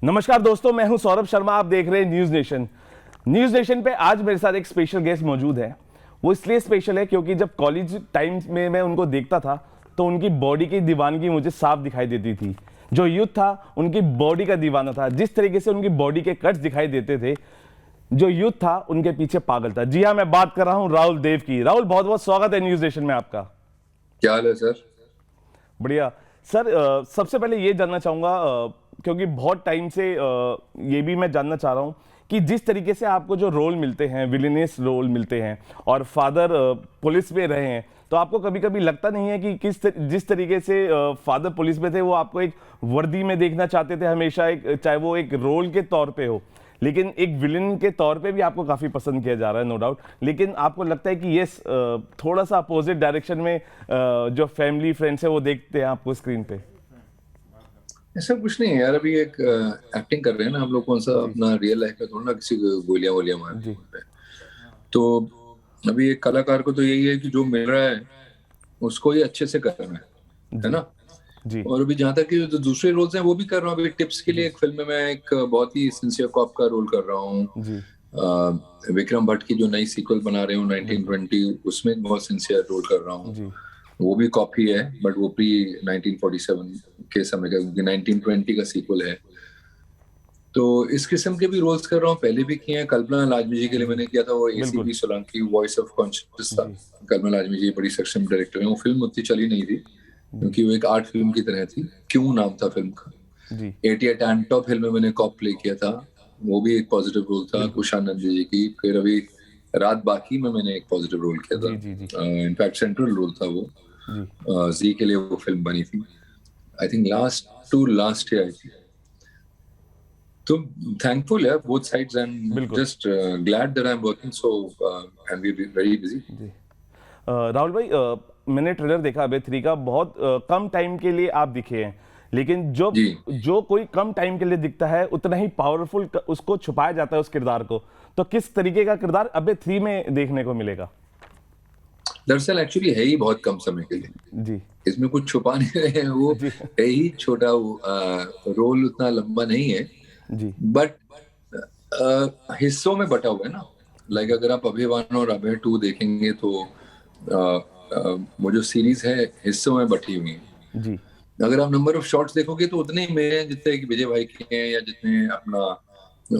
नमस्कार दोस्तों, मैं हूं सौरभ शर्मा। आप देख रहे हैं न्यूज नेशन। न्यूज नेशन पे आज मेरे साथ एक स्पेशल गेस्ट मौजूद है। वो इसलिए स्पेशल है क्योंकि जब कॉलेज टाइम में मैं उनको देखता था तो उनकी बॉडी की दीवानगी मुझे साफ दिखाई देती थी। जो यूथ था उनकी बॉडी का दीवाना था। जिस तरीके से उनकी बॉडी के कट्स दिखाई देते थे, जो यूथ था उनके पीछे पागल था। जी हाँ, मैं बात कर रहा हूँ राहुल देव की। राहुल, बहुत बहुत स्वागत है न्यूज नेशन में आपका। क्या हाल है सर। बढ़िया सर। सबसे पहले ये जानना चाहूंगा, क्योंकि बहुत टाइम से ये भी मैं जानना चाह रहा हूँ कि जिस तरीके से आपको जो रोल मिलते हैं, विलेनियस रोल मिलते हैं, और फादर पुलिस में रहे हैं, तो आपको कभी कभी लगता नहीं है कि जिस तरीके से फादर पुलिस में थे वो आपको एक वर्दी में देखना चाहते थे हमेशा, एक चाहे वो एक रोल के तौर पे हो, लेकिन एक विलन के तौर पे भी आपको काफी पसंद किया जा रहा है, नो डाउट। लेकिन आपको लगता है कि यस, थोड़ा सा अपोजिट डायरेक्शन में जो फैमिली फ्रेंड्स है वो देखते हैं आपको स्क्रीन पे? ऐसा कुछ नहीं है यार, अभी एक एक्टिंग कर रहे हैं ना हम लोग। कौन सा जी अपना रियल लाइफ में थोड़ा ना किसी को गोलियां वोलियां मारनी जी है उन पे। तो अभी एक कलाकार को तो यही है कि जो मिल रहा है उसको ही अच्छे से करना है जी ना। जी और अभी जहां तक कि जो दूसरे रोल्स हैं वो भी कर रहा हूँ। अभी टिप्स के लिए जी एक फिल्म में मैं एक बहुत ही सिंसियर कॉप का रोल कर रहा हूँ। जी विक्रम भट्ट की जो नई सीक्वल बना रहे हूँ बिल्कुल। 1920, उसमें एक बहुत सिंसियर रोल कर रहा हूँ। जी वो भी कॉपी है बट वो प्री 1947 के समय का, क्योंकि 1920 का सीक्वल है। तो इस किस्म के भी रोल्स कर रहा हूँ, पहले भी किए हैं। कल्पना लाजमी जी के लिए जी मैंने किया था, वो बिल्कुल। ACP Solanki voice of conscious था। जी कल्पना लाजमी जी बड़ी सक्षम डायरेक्टर है। वो फिल्म उतनी चली नहीं थी जी क्योंकि वो एक आर्ट फिल्म की तरह थी। क्यों नाम था फिल्म का। जी एटी एंटो फिल्म में मैंने कॉप प्ले किया था, वो भी एक पॉजिटिव रोल था बिल्कुल। कुशानंद जी की। फिर अभी रात बाकी में मैंने एक पॉजिटिव रोल किया जी जी जी था, इनफैक्ट सेंट्रल रोल था वो। जी जी के लिए वो फिल्म बनी थी, I think last to last year आई थी। तो थैंकफुल है बोथ साइड्स एंड बिल्कुल। Just glad that I am working so and we very busy. जी राहुल भाई, मैंने ट्रेलर देखा अबे 3 का। बहुत कम टाइम के लिए आप दिखे हैं, लेकिन जो जी, जो कोई कम टाइम के लिए दिखता है उतना ही पावरफुल उसको छुपाया जाता है, उस किरदार को। तो किस तरीके का किरदार अबे 3 में देखने को मिलेगा? दरअसल एक्चुअली है ही बहुत कम समय के लिए। जी इसमें कुछ छुपा नहीं रहे हैं, वो जी है ही छोटा। वो रोल उतना लंबा नहीं है जी बट हिस्सों में बटा हुआ है ना। लाइक जी अगर आप अभय 1 और अभय 2 देखेंगे तो वो जो सीरीज है हिस्सों में बटी हुई है। जी अगर आप नंबर ऑफ शॉट्स देखोगे तो उतने ही मेरे हैं जितने कि विजय भाई के हैं या जितने अपना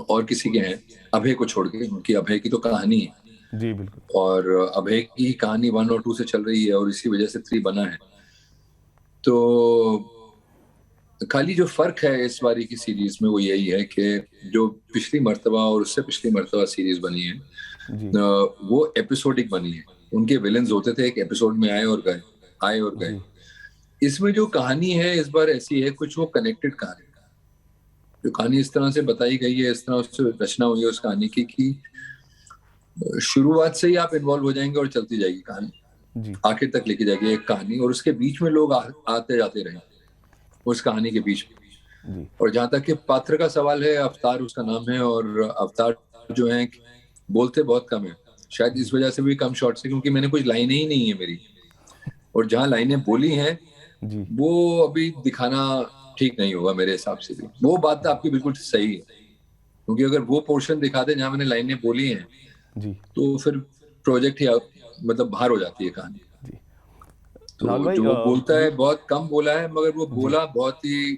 और किसी के हैं, अभय को छोड़ के। उनकी अभय की तो कहानी है, जी बिल्कुल। और अभय की कहानी 1 और 2 से चल रही है और इसी वजह से 3 बना है। तो खाली जो फर्क है इस बारी की सीरीज में वो यही है कि जो पिछली मर्तबा और उससे पिछली मर्तबा सीरीज बनी है, जी वो एपिसोडिक बनी है। उनके विलेन्स होते थे, एक एपिसोड में आए और गए, आए और गए। जी इसमें जो कहानी है इस बार ऐसी है, कुछ वो कनेक्टेड कहानी। जो कहानी इस तरह से बताई गई है, इस तरह उससे रचना हुई है उस कहानी की कि शुरुआत से ही आप इन्वॉल्व हो जाएंगे और चलती जाएगी कहानी, जी आखिर तक लेके जाएगी एक कहानी। और उसके बीच में लोग आते जाते रहे उस कहानी के बीच में। जी और जहां तक कि पात्र का सवाल है, अवतार उसका नाम है, और अवतार जो है बोलते बहुत कम है। शायद इस जी वजह से भी कम शॉट्स है क्योंकि मैंने कुछ लाइनें ही नहीं है मेरी। और जहां लाइनें बोली हैं जी वो अभी दिखाना ठीक नहीं होगा मेरे हिसाब से भी। वो बात तो आपकी बिल्कुल सही है, क्योंकि अगर वो पोर्शन दिखाते जहां मैंने लाइनें बोली हैं जी तो फिर प्रोजेक्ट ही मतलब बाहर हो जाती है कहानी। जी तो राहुल भाई, जो वो बोलता है बहुत कम बोला है, मगर वो जी बोला बहुत ही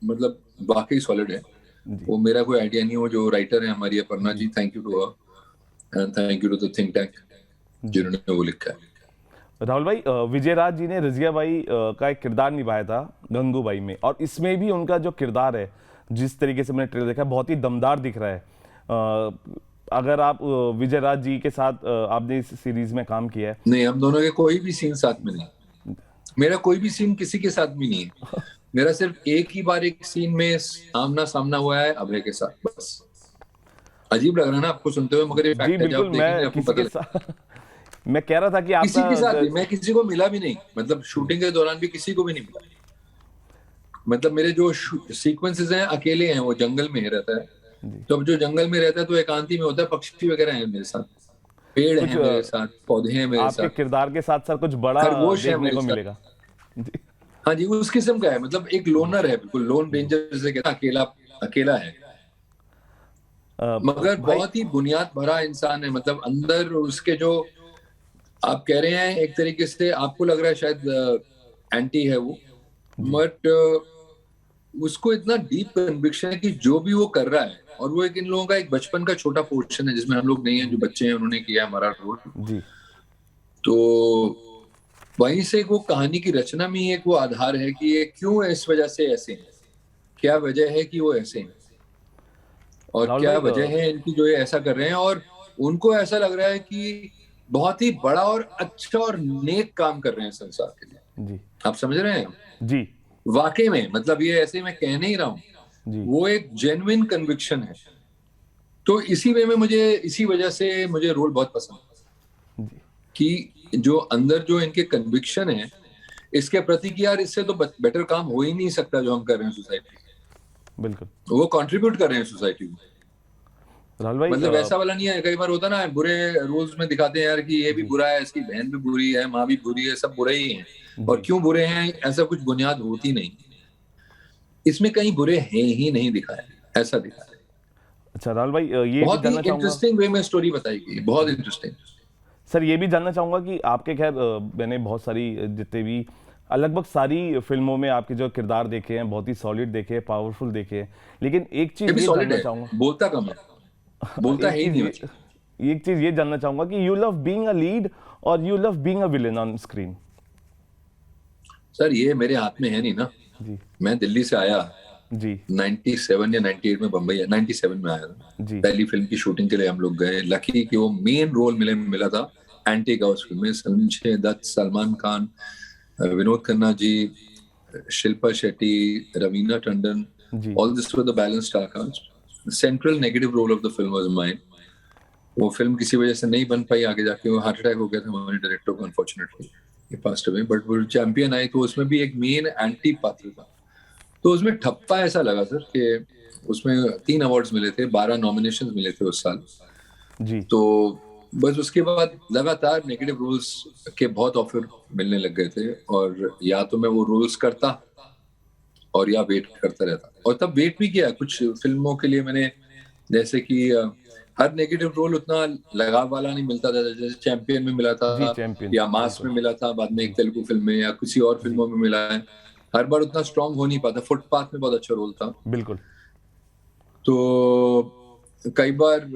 मतलब वाकई सॉलिड है। जी वो मेरा कोई आइडिया नहीं। वो जो राइटर है हमारी Aparna ji ji, thank you to her and thank you to the think tank ji जिन्होंने वो लिखा है। राहुल भाई, विजय राज जी ने रजिया बाई का एक किरदार निभाया था गंगूबाई में, और इसमें भी उनका जो किरदार है, जिस तरीके से मैंने ट्रेलर देखा, बहुत ही दमदार दिख रहा है। अगर आप विजय राज जी के साथ आपने इस सीरीज में काम किया है। नहीं, हम दोनों के कोई भी सीन साथ में नहीं। मेरा कोई भी सीन किसी के साथ भी नहीं है। मेरा सिर्फ एक ही बार एक सीन में आमना सामना हुआ है अभय के साथ, बस। अजीब लग रहा है ना आपको सुनते हुए, मगर ये जी फैक्ट है। जब बिल्कुल, आप देखेंगे मैं आपको किसी पता के लगेगा। साथ मैं कह रहा था कि किसी आपका के साथ भी, मैं किसी को मिला भी नहीं, मतलब जी शूटिंग के दौरान भी किसी को भी नहीं मिला। मतलब मेरे जो सीक्वेंसेस हैं अकेले हैं, वो जंगल में ही रहता है। जी तो अब जो जंगल में रहता है तो एकांती में होता है, पक्षी वगैरह हैं मेरे साथ, पेड़ कुछ हैं मेरे साथ, पौधे हैं मेरे आपके साथ, किरदार के साथ सर कुछ बड़ा खरगोश है देखने मेरे को साथ। मिलेगा? जी हाँ जी, उस किस्म का है, मतलब एक लोनर है, बिल्कुल लोन रेंजर जैसे कहते हैं, अकेला अकेला है, मगर भाई बहुत ही बुनियाद भरा इंसान है। मतलब अंदर उसके जो आप कह रहे हैं, एक तरीके से आपको लग रहा है शायद एंटी है वो, जी बट उसको इतना डीप कन्विक्शन है कि जो भी वो कर रहा है, और वो एक इन लोगों का एक बचपन का छोटा पोर्शन है जिसमें हम लोग नहीं है, जो बच्चे हैं उन्होंने किया है हमारा रोल। जी तो वहीं से वो कहानी की रचना में ही एक वो आधार है कि ये क्यों इस वजह से ऐसे हैं, क्या वजह है कि वो ऐसे हैं, और राहुल क्या भाई वजह है इनकी जो ये ऐसा कर रहे हैं, और उनको ऐसा लग रहा है कि बहुत ही बड़ा और अच्छा और नेक काम कर रहे हैं संसार के लिए। जी आप समझ रहे हैं? जी वाकई में, मतलब ये ऐसे मैं कह नहीं रहा हूं, जी वो एक जेन्युइन कन्विक्शन है। तो इसी वे में मुझे, इसी वजह से मुझे रोल बहुत पसंद है जी कि जो अंदर जो इनके कन्विक्शन है इसके प्रति कि यार इससे तो बेटर काम हो ही नहीं सकता जो हम कर रहे हैं सोसाइटी, बिल्कुल। वो कंट्रीब्यूट कर रहे हैं सोसाइटी को। राहुल भाई मतलब वैसा वाला नहीं है, कई बार होता ना बुरे रोल्स में दिखाते हैं यार कि ये भी जी बुरा है, इसकी बहन भी बुरी है, माँ भी बुरी है, सब बुरे ही हैं, और जी क्यों बुरे हैं ऐसा कुछ बुनियाद होती नहीं, इसमें कहीं बुरे हैं ही नहीं दिखाया, ऐसा दिखाया। अच्छा राहुल भाई ये भी बहुत ही जानना चाहूंगा। इंटरेस्टिंग वे में स्टोरी बताई गई, बहुत जी इंटरेस्टिंग। सर ये भी जानना चाहूंगा कि आपके खैर मैंने बहुत सारी जितने भी लगभग सारी फिल्मों में आपके जो किरदार देखे हैं बहुत ही सॉलिड देखे हैं, पावरफुल देखे हैं, लेकिन एक ये चीज भी ये सॉलिड जानना है, चाहूंगा। बोलता कम है, बोलता एक है ही चीज नहीं ये बच्चा। एक चीज ये जानना चाहूंगा कि you love being a lead और you love being a villain on screen. Sir ये मेरे हाथ में है नहीं ना, जी मैं दिल्ली से आया जी 97 या 98 में, बम्बई 97 में आया था। जी पहली फिल्म की शूटिंग के लिए हम लोग गए, लकी कि वो मेन रोल मिला था एंटी का उस फिल्म में, संजय दत्त, सलमान खान, विनोद खन्ना जी, शिल्पा शेट्टी, रवीना टंडन, जी all this were the balance star cast. Central negative role of the film was mine. वो फिल्म किसी वजह से नहीं बन पाई आगे जाके, वो हार्ट अटैक हो गया था हमारे डायरेक्टर को, unfortunately he passed away, but वो चैंपियन आई तो उसमें भी एक मेन एंटी पात्र था। तो उसमें ठप्पा ऐसा लगा सर कि उसमें 3 अवार्ड्स मिले थे, 12 नॉमिनेशंस मिले थे उस साल। जी तो बस उसके बाद लगातार नेगेटिव रोल्स के बहुत ऑफर मिलने लग गए थे, और या तो मैं वो रोल्स करता और या वेट करता रहता, और तब वेट भी किया कुछ फिल्मों के लिए मैंने, जैसे कि हर नेगेटिव रोल उतना लगाव वाला नहीं मिलता था, जैसे चैंपियन में मिला था, जी चैंपियन या मास बिल्कुल। में मिला था, बाद में जी एक तेलुगु फिल्म में, या किसी और जी फिल्मों में मिला है। हर बार उतना स्ट्रांग हो नहीं पाता। फुटपाथ में बहुत अच्छा रोल था। बिल्कुल तो कई बार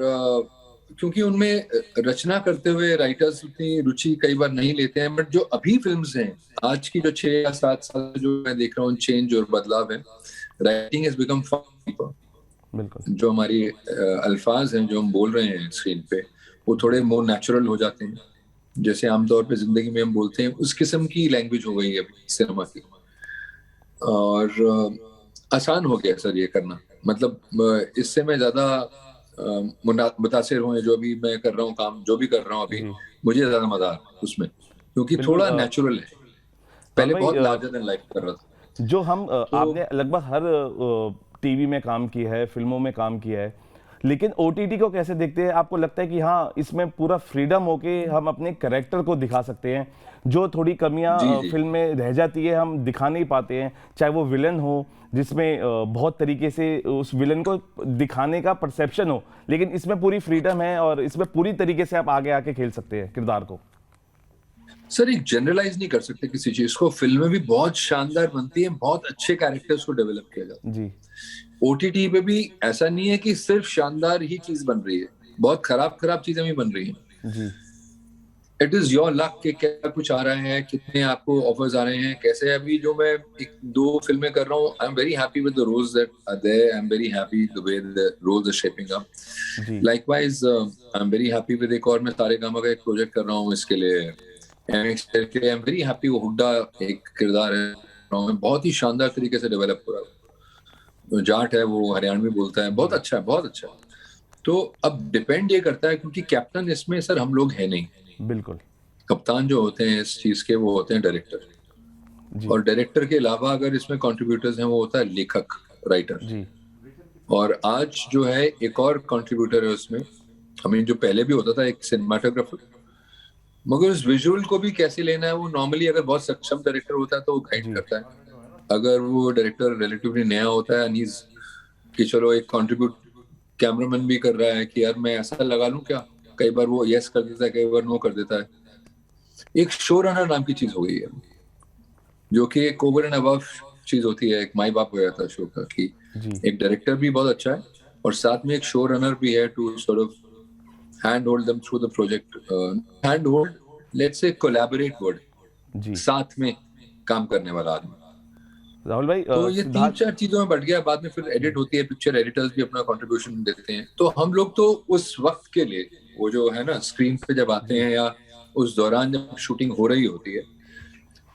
क्योंकि उनमें रचना करते हुए राइटर्स उतनी रुचि कई बार नहीं लेते हैं, बट जो अभी फिल्म्स हैं आज की, जो 6 या 7 साल जो मैं देख रहा हूँ चेंज और बदलाव है, राइटिंग हैज बिकम फार, बिल्कुल जो हमारी अल्फाज हैं जो हम बोल रहे हैं स्क्रीन पे, वो थोड़े मोर नेचुरल हो जाते हैं, जैसे आमतौर पे जिंदगी में हम बोलते हैं, उस किस्म की लैंग्वेज हो गई है अभी सिनेमा की। और आसान हो गया सर ये करना, मतलब इससे मैं ज्यादा मुतासिर हुए, जो भी मैं कर रहा हूँ काम, जो भी कर रहा हूँ अभी, जी मुझे ज्यादा मजा आता है उसमें, क्योंकि बिल्कुल थोड़ा नेचुरल है। राहुल पहले भाई बहुत लार्जर देन लाइफ कर रहा था। जो हम तो आपने लगभग हर टीवी में काम किया है, फिल्मों में काम किया है, लेकिन ओटीटी को कैसे देखते हैं? आपको लगता है कि हाँ इसमें पूरा फ्रीडम होके हम अपने कैरेक्टर को दिखा सकते हैं, जो थोड़ी कमियां जी जी, फिल्म में रह जाती है हम दिखा नहीं पाते हैं, चाहे वो विलन हो जिसमें बहुत तरीके से उस विलन को दिखाने का परसेप्शन हो, लेकिन इसमें पूरी फ्रीडम है और इसमें पूरी तरीके से आप आगे आके खेल सकते हैं किरदार को। सर एक जनरलाइज नहीं कर सकते किसी चीज को, फिल्में भी बहुत शानदार बनती हैं, बहुत अच्छे कैरेक्टर्स को डेवलप किया जाता जी है। ओटीटी पे भी ऐसा नहीं है कि सिर्फ शानदार ही चीज बन रही है, बहुत खराब खराब चीजें भी बन रही हैं। जी इट इज योर लक कि क्या कुछ आ रहे हैं, कितने आपको ऑफर्स आ रहे हैं, कैसे। अभी जो मैं एक 2 फिल्में कर रहा हूँ, I am very happy with the roles that are there, I am very happy the way the roles are shaping up. जी likewise I am very happy with एक और मैं सारेगामा का एक प्रोजेक्ट कर रहा हूँ इसके लिए, एमएक्स के, आई एम वेरी हैप्पी। वो हुड्डा एक किरदार है, बहुत ही शानदार तरीके से डेवलप हो रहा है, जाट है वो, हरियाणवी बोलता है, बहुत जी अच्छा है, बहुत अच्छा है। तो अब डिपेंड ये करता है, क्योंकि कैप्टन इसमें सर हम लोग हैं नहीं, बिल्कुल कप्तान जो होते हैं इस चीज के वो होते हैं डायरेक्टर, जी और डायरेक्टर के अलावा अगर इसमें कंट्रीब्यूटर्स हैं वो होता है लेखक, राइटर। जी और आज जो है एक और कंट्रीब्यूटर है उसमें, हमें जो पहले भी होता था एक सिनेमाटोग्राफर, मगर उस विजुअल को भी कैसे लेना है, वो नॉर्मली अगर बहुत सक्षम डायरेक्टर होता है तो वो गाइड जी करता है। अगर वो डायरेक्टर रिलेटिवली नया होता है एंड कि चलो एक कंट्रीब्यूट कैमरामैन भी कर रहा है कि यार मैं ऐसा लगा लूं क्या, कई बार वो यस कर देता है, कई बार नो कर देता है। एक शो रनर नाम की चीज हो गई है, जो कि एक ओवर एंड अबव चीज होती है, एक माई बाप हो जाता है शो का, कि जी एक डायरेक्टर भी बहुत अच्छा है और साथ में एक शो रनर भी है to sort of hand hold them through the project. Hand hold, let's say collaborate word, जी। साथ में काम करने वाला आदमी। राहुल भाई, तो ये तीन सिद्धार्थ। चार चीजों में बढ़ गया, बाद में फिर एडिट होती है, पिक्चर एडिटर्स भी अपना कंट्रीब्यूशन देते हैं, तो हम लोग तो उस वक्त के लिए वो जो है ना स्क्रीन पे जब आते जी हैं या उस दौरान जब शूटिंग हो रही होती है,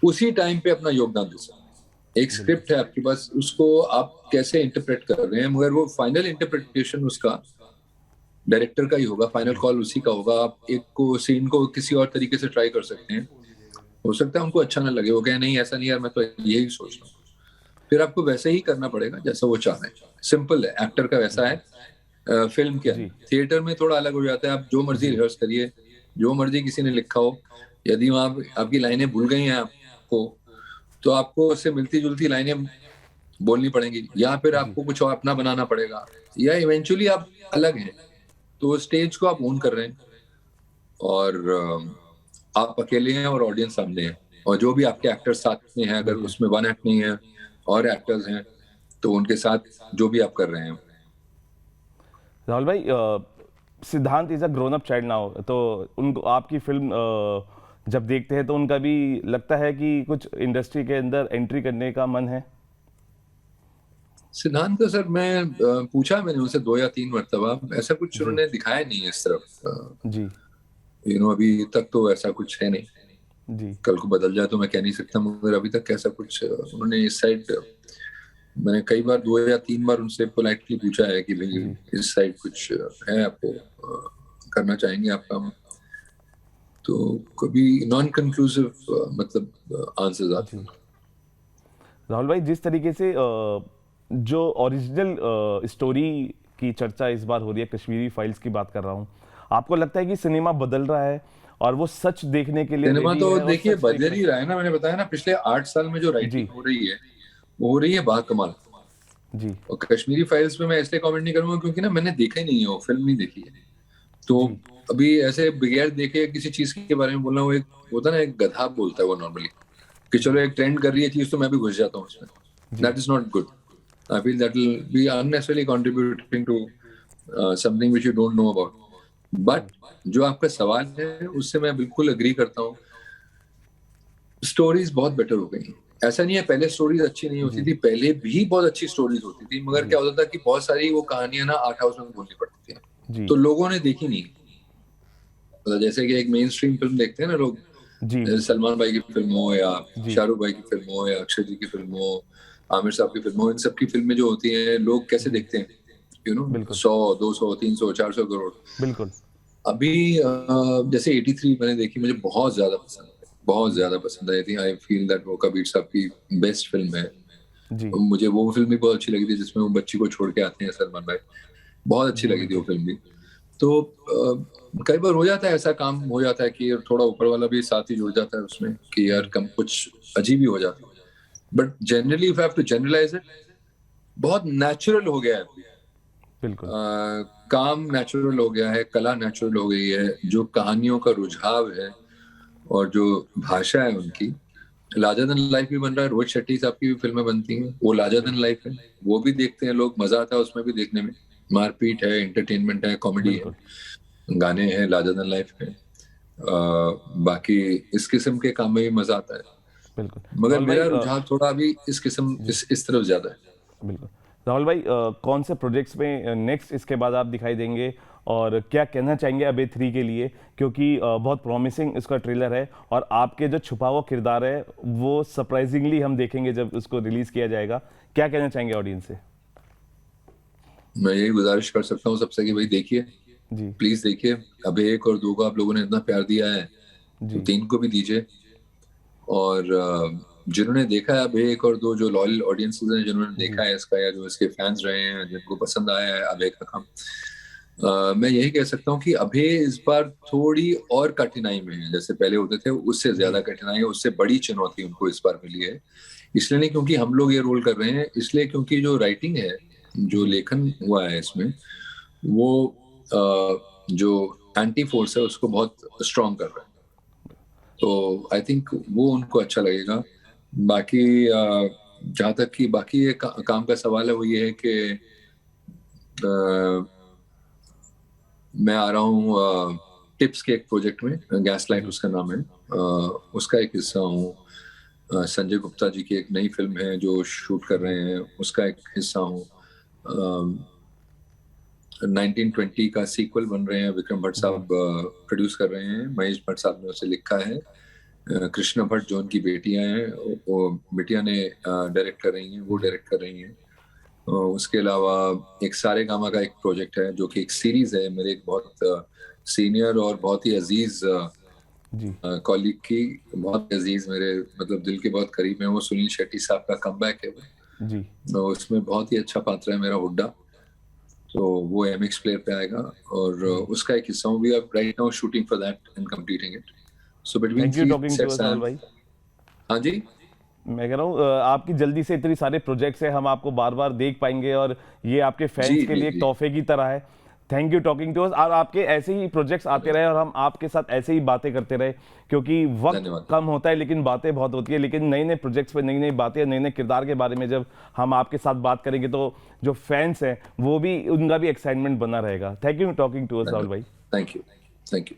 उसी टाइम पे अपना योगदान दे सकते हैं। एक बिल्कुल। स्क्रिप्ट है आपके पास, उसको आप कैसे इंटरप्रेट कर रहे हैं, मगर वो फाइनल इंटरप्रिटेशन उसका डायरेक्टर का ही होगा, फाइनल कॉल उसी का होगा। आप एक को सीन को किसी और तरीके से ट्राई कर सकते हैं, हो सकता है उनको अच्छा ना लगे, वो कहे नहीं ऐसा नहीं यार, मैं तो यही सोच रहा हूँ, फिर आपको वैसे ही करना पड़ेगा जैसा वो चाह रहे हैं। सिंपल है, एक्टर का वैसा है। फिल्म के जी अंदर, थिएटर में थोड़ा अलग हो जाता है, आप जो मर्जी जी रिहर्स करिए, जो मर्जी किसी ने लिखा हो, यदि वहां आपकी लाइनें भूल गई हैं आपको, तो आपको उससे मिलती जुलती लाइनें बोलनी पड़ेंगी, या फिर जी। आपको कुछ और अपना बनाना पड़ेगा, या इवेंचुअली आप अलग हैं, तो स्टेज को आप ओन कर रहे हैं और आप अकेले हैं और ऑडियंस सामने है, और जो भी आपके एक्टर्स साथ में हैं, अगर बिल्कुल। उसमें वन एक्ट नहीं है और एक्टर्स हैं, तो उनके साथ जो भी आप कर रहे हैं। राहुल भाई, सिद्धांत is a grown up child now, तो उनको आपकी फिल्म जब देखते हैं तो उनका भी लगता है कि कुछ इंडस्ट्री के अंदर एंट्री करने का मन है। सिद्धांत का सर मैं पूछा मैंने उनसे 2 या 3 मरतबा, ऐसा कुछ जी उन्होंने दिखाया नहीं है इस तरफ। जी अभी तक तो ऐसा कुछ है नहीं, जी कल को बदल जाए तो मैं कह नहीं सकता, मगर अभी तक ऐसा कुछ उन्होंने इस साइड, मैंने कई बार 2 या 3 बार उनसे पोलाइटली पूछा है कि भाई जी इस साइड कुछ है आपको, करना चाहेंगे आप काम, तो कभी नॉन कंक्लूसिव मतलब आंसर्स आते जी। हैं। राहुल भाई, जिस तरीके से जो ओरिजिनल स्टोरी की चर्चा इस बार हो रही है, कश्मीरी फाइल्स की बात कर रहा हूँ, आपको लगता है कि सिनेमा बदल रहा है और वो सच देखने के लिए सिनेमा रेडी तो है और देखिए सच बदल देखने। ही रहा है ना, मैंने बताया ना पिछले 8 साल में जो जी राइटिंग हो रही है वो हो रही है बाकमाल। जी और कश्मीरी फाइल्स पे मैं इसलिए कमेंट नहीं करूंगा क्योंकि ना मैंने देखा ही नहीं है, वो फिल्म नहीं देखी है, तो जी अभी ऐसे बगैर देखे किसी चीज के बारे में बोलना, वो एक होता है ना, एक गधा बोलता है वो नॉर्मली, कि चलो जी एक ट्रेंड कर रही है चीज तो मैं भी घुस जाता हूँ उसमें। जी that is not good. I feel that will be unnecessarily contributing to something which you don't know about. But जी जो आपका सवाल है उससे मैं बिल्कुल अग्री करता हूँ, स्टोरीज बहुत बेटर हो गई हैं। ऐसा नहीं है पहले स्टोरीज अच्छी नहीं होती जी थी, पहले भी बहुत अच्छी स्टोरीज होती थी, मगर जी क्या होता था कि बहुत सारी वो कहानियां ना आर्ट हाउस में बोलनी पड़ती थी, जी तो लोगों ने देखी नहीं। मतलब जैसे कि एक मेन स्ट्रीम फिल्म देखते हैं ना लोग, जी जैसे बिल्कुल। सलमान भाई की फिल्म हो या जी शाहरुख भाई की फिल्म हो या अक्षय जी की फिल्म हो, आमिर साहब की फिल्म हो, इन सब की फिल्में जो होती हैं लोग कैसे जी देखते हैं, यू नो, बिल्कुल 100, 200, 300, 400 करोड़। बिल्कुल। अभी जैसे 83 मैंने देखी, मुझे बहुत ज्यादा पसंद है, बहुत जी ज्यादा पसंद आई थी। आई फील दैट वो कबीर साहब की बेस्ट फिल्म है। जी मुझे वो फिल्म भी बहुत अच्छी लगी थी जिसमें वो बच्ची को छोड़ के आते हैं सलमान भाई, बहुत अच्छी जी लगी थी वो बिल्कुल फिल्म भी। तो कई बार हो जाता है, ऐसा काम हो जाता है कि थोड़ा ऊपर वाला भी साथ ही जुड़ जाता है उसमें, कि यार जी कम कुछ अजीब ही हो जाता है। But generally if I have to generalize it, बहुत नेचुरल हो गया है अभी। बिल्कुल काम नेचुरल हो गया है, कला नेचुरल हो गई है, जो कहानियों का रुझाव है और जो भाषा है उनकी, लार्जर देन लाइफ भी बन रहा है। रोहित शेट्टी साहब की भी फिल्में बनती हैं, वो लार्जर देन बिल्कुल लाइफ है, वो भी देखते हैं लोग, मजा आता है उसमें भी देखने में। मारपीट है, एंटरटेनमेंट है, कॉमेडी है, बिल्कुल गाने हैं, लार्जर देन लाइफ है। बाकी इस किस्म के काम में भी मजा आता है, बिल्कुल। मगर राहुल भाई, मेरा रुझान थोड़ा अभी इस किस्म जी इस तरफ ज्यादा है। बिल्कुल। राहुल भाई, कौन से प्रोजेक्ट्स में नेक्स्ट इसके बाद आप दिखाई देंगे और क्या कहना चाहेंगे अबे 3 के लिए, क्योंकि बहुत प्रॉमिसिंग इसका ट्रेलर है और आपके जो छुपा हुआ किरदार है वो सरप्राइजिंगली हम देखेंगे जब उसको रिलीज किया जाएगा। क्या कहना चाहेंगे ऑडियंस से? मैं यही गुजारिश कर सकता हूँ सबसे कि भाई देखिए, जी प्लीज देखिए। अब 1 और 2 को आप लोगों ने इतना प्यार दिया है, तो जी 3 को भी दीजिए। और जिन्होंने देखा है अब 1 और 2, जो लॉयल ऑडियंसेस हैं जिन्होंने जी देखा है इसका, या जो इसके फैंस रहे हैं जिनको पसंद आया है अभय का काम, मैं यही कह सकता हूँ कि अभय इस बार थोड़ी और कठिनाई में है, जैसे पहले होते थे उससे जी ज्यादा कठिनाई है, उससे बड़ी चुनौती उनको इस बार मिली है। इसलिए नहीं क्योंकि हम लोग ये रोल कर रहे हैं, इसलिए क्योंकि जो राइटिंग है, जो लेखन हुआ है इसमें, वो जो एंटी फोर्स है उसको बहुत स्ट्रांग कर रहा है। तो आई थिंक वो उनको अच्छा लगेगा। बाकी जहाँ तक कि बाकी ये काम का सवाल है, वो ये है कि मैं आ रहा हूँ टिप्स के एक प्रोजेक्ट में, गैस लाइट उसका नाम है। उसका एक हिस्सा हूँ। संजय गुप्ता जी की एक नई फिल्म है जो शूट कर रहे हैं, उसका एक हिस्सा हूँ। 1920 का सीक्वल बन रहे हैं, विक्रम भट्ट साहब प्रोड्यूस कर रहे हैं, महेश भट्ट साहब ने उसे लिखा है। कृष्णा भट्ट जो उनकी बेटियां हैं, वो बेटियां ने डायरेक्ट कर रही हैं, वो डायरेक्ट कर रही हैं। उसके अलावा एक सारेगामा का एक प्रोजेक्ट है जो कि एक सीरीज है, मेरे एक बहुत सीनियर और बहुत ही अजीज जी कॉलीग की, बहुत अजीज, मेरे मतलब दिल के बहुत करीब है वो, सुनील शेट्टी साहब का कमबैक है वो। जी। तो उसमें बहुत ही अच्छा पात्र है मेरा, हुड्डा। तो वो एमएक्स प्लेयर पे आएगा और उसका एक हिस्सा हूँ। We are right now shooting for that and completing it. So between thank you 3 talking to sets us I Rahul am. भाई। हाँ जी। मैं कह रहा हूँ आपकी जल्दी से इतनी सारे प्रोजेक्ट्स हैं, हम आपको बार बार देख पाएंगे और ये आपके जी फैंस के जी लिए एक जी। तोहफे की तरह है। Thank you talking to us, और आपके ऐसे ही प्रोजेक्ट्स आते रहे और हम आपके साथ ऐसे ही बातें करते रहे, क्योंकि वक्त धन्यवाद। कम होता है लेकिन बातें बहुत होती है। लेकिन नए नए प्रोजेक्ट्स पे नई नई बातें, नए नए किरदार के बारे में जब हम आपके साथ बात करेंगे तो जो फैंस हैं वो भी, उनका भी एक्साइटमेंट बना रहेगा। Thank you talking to us Rahul धन्यवाद। भाई। Thank you. Thank you.